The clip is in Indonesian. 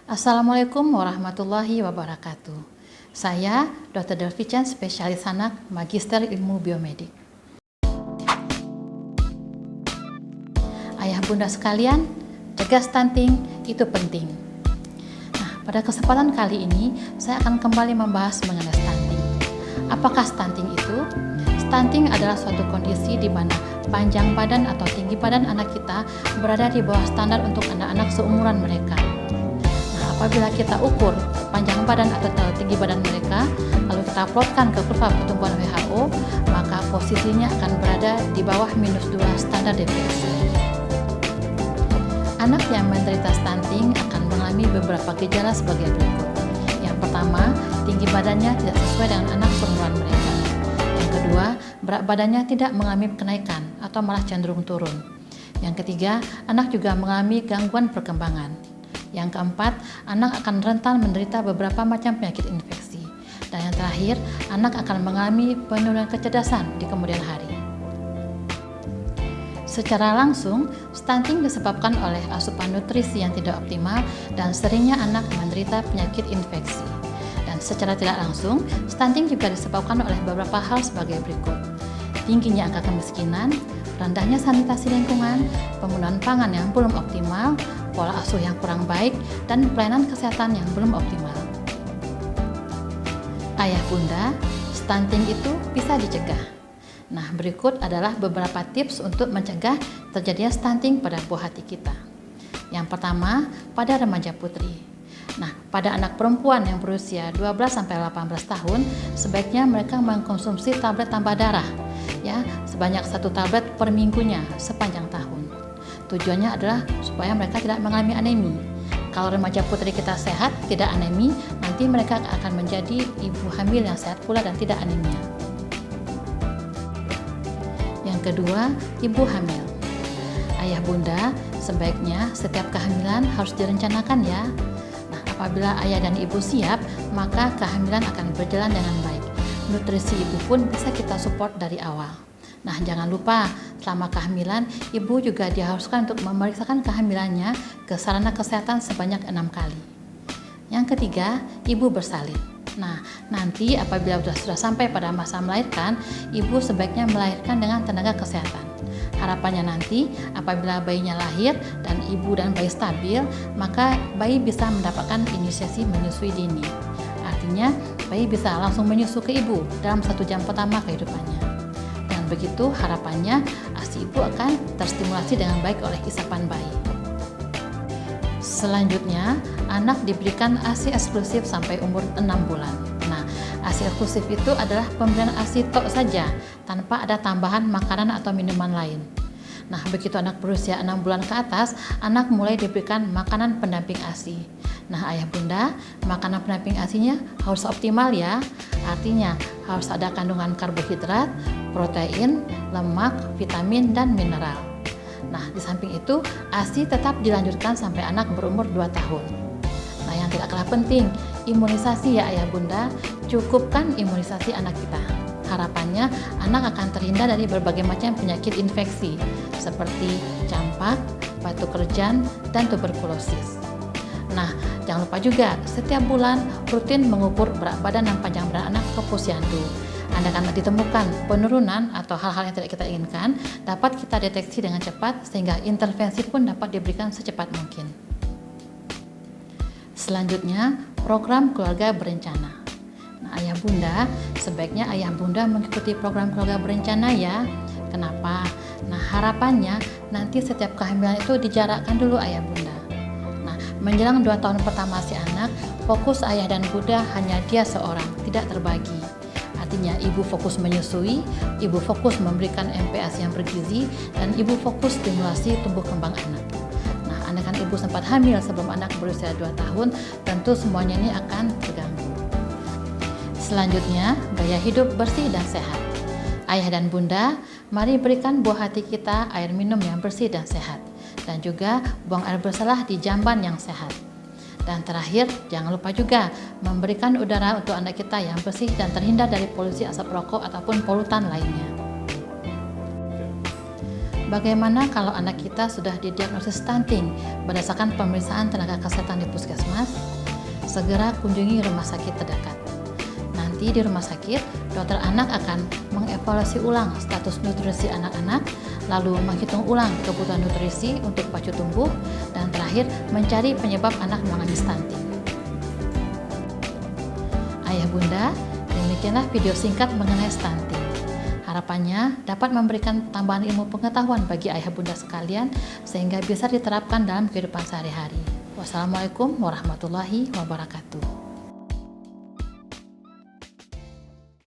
Assalamualaikum warahmatullahi wabarakatuh. Saya Dr. Delvi Chen, spesialis anak, Magister Ilmu Biomedik. Ayah bunda sekalian, cegah stunting itu penting. Nah, pada kesempatan kali ini saya akan kembali membahas mengenai stunting. Apakah stunting itu? Stunting adalah suatu kondisi di mana panjang badan atau tinggi badan anak kita berada di bawah standar untuk anak-anak seumuran mereka. Apabila kita ukur panjang badan atau tinggi badan mereka, lalu kita plotkan ke kurva pertumbuhan WHO, maka posisinya akan berada di bawah -2 standar deviasi. Anak yang menderita stunting akan mengalami beberapa gejala sebagai berikut. Yang pertama, tinggi badannya tidak sesuai dengan anak seumuran mereka. Yang kedua, berat badannya tidak mengalami kenaikan atau malah cenderung turun. Yang ketiga, anak juga mengalami gangguan perkembangan. Yang keempat, anak akan rentan menderita beberapa macam penyakit infeksi. Dan yang terakhir, anak akan mengalami penurunan kecerdasan di kemudian hari. Secara langsung, stunting disebabkan oleh asupan nutrisi yang tidak optimal dan seringnya anak menderita penyakit infeksi. Dan secara tidak langsung, stunting juga disebabkan oleh beberapa hal sebagai berikut. Tingginya angka kemiskinan, rendahnya sanitasi lingkungan, penggunaan pangan yang belum optimal, pola asuh yang kurang baik, dan pelayanan kesehatan yang belum optimal. Ayah bunda, stunting itu bisa dicegah. Nah, berikut adalah beberapa tips untuk mencegah terjadinya stunting pada buah hati kita. Yang pertama, pada remaja putri. Nah, pada anak perempuan yang berusia 12-18 tahun, sebaiknya mereka mengkonsumsi tablet tambah darah, ya, sebanyak 1 tablet per minggunya sepanjang tahun. Tujuannya adalah supaya mereka tidak mengalami anemi. Kalau remaja putri kita sehat, tidak anemi, nanti mereka akan menjadi ibu hamil yang sehat pula dan tidak anemia. Yang kedua, ibu hamil. Ayah bunda, sebaiknya setiap kehamilan harus direncanakan ya. Nah, apabila ayah dan ibu siap, maka kehamilan akan berjalan dengan baik. Nutrisi ibu pun bisa kita support dari awal. Nah, jangan lupa, selama kehamilan, ibu juga diharuskan untuk memeriksakan kehamilannya ke sarana kesehatan sebanyak 6 kali. Yang ketiga, ibu bersalin. Nah, nanti apabila sudah sampai pada masa melahirkan, ibu sebaiknya melahirkan dengan tenaga kesehatan. Harapannya nanti, apabila bayinya lahir dan ibu dan bayi stabil, maka bayi bisa mendapatkan inisiasi menyusui dini. Artinya, bayi bisa langsung menyusu ke ibu dalam 1 jam pertama kehidupannya. Begitu harapannya ASI ibu akan terstimulasi dengan baik oleh isapan bayi. Selanjutnya, anak diberikan ASI eksklusif sampai umur 6 bulan. Nah, ASI eksklusif itu adalah pemberian ASI tok saja tanpa ada tambahan makanan atau minuman lain. Nah, begitu anak berusia 6 bulan ke atas, anak mulai diberikan makanan pendamping ASI. Nah, ayah bunda, makanan pendamping ASI-nya harus optimal ya. Artinya, harus ada kandungan karbohidrat, protein, lemak, vitamin, dan mineral. Nah, di samping itu, ASI tetap dilanjutkan sampai anak berumur 2 tahun. Nah, yang tidak kalah penting, imunisasi ya ayah bunda, cukupkan imunisasi anak kita. Harapannya, anak akan terhindar dari berbagai macam penyakit infeksi, seperti campak, batuk kerjan, dan tuberkulosis. Nah, jangan lupa juga setiap bulan rutin mengukur berat badan dan panjang badan anak ke posyandu. Andaikan ditemukan penurunan atau hal-hal yang tidak kita inginkan, dapat kita deteksi dengan cepat sehingga intervensi pun dapat diberikan secepat mungkin. Selanjutnya, program keluarga berencana. Nah, ayah bunda, sebaiknya ayah bunda mengikuti program keluarga berencana ya. Kenapa? Nah, harapannya nanti setiap kehamilan itu dijarakkan dulu ayah bunda. Menjelang 2 tahun pertama si anak, fokus ayah dan bunda hanya dia seorang, tidak terbagi. Artinya ibu fokus menyusui, ibu fokus memberikan MPASI yang bergizi, dan ibu fokus stimulasi tumbuh kembang anak. Nah, andaikan ibu sempat hamil sebelum anak berusia 2 tahun, tentu semuanya ini akan terganggu. Selanjutnya, gaya hidup bersih dan sehat. Ayah dan bunda, mari berikan buah hati kita air minum yang bersih dan sehat. Dan juga buang air bersalah di jamban yang sehat. Dan terakhir, jangan lupa juga memberikan udara untuk anak kita yang bersih dan terhindar dari polusi asap rokok ataupun polutan lainnya. Bagaimana kalau anak kita sudah didiagnosis stunting berdasarkan pemeriksaan tenaga kesehatan di puskesmas? cemas, segera kunjungi rumah sakit terdekat. Nanti di rumah sakit, dokter anak akan mengevaluasi ulang status nutrisi anak-anak, lalu menghitung ulang kebutuhan nutrisi untuk pacu tumbuh, dan terakhir mencari penyebab anak mengalami stunting. Ayah bunda, demikianlah video singkat mengenai stunting. Harapannya dapat memberikan tambahan ilmu pengetahuan bagi ayah bunda sekalian sehingga bisa diterapkan dalam kehidupan sehari-hari. Wassalamualaikum warahmatullahi wabarakatuh.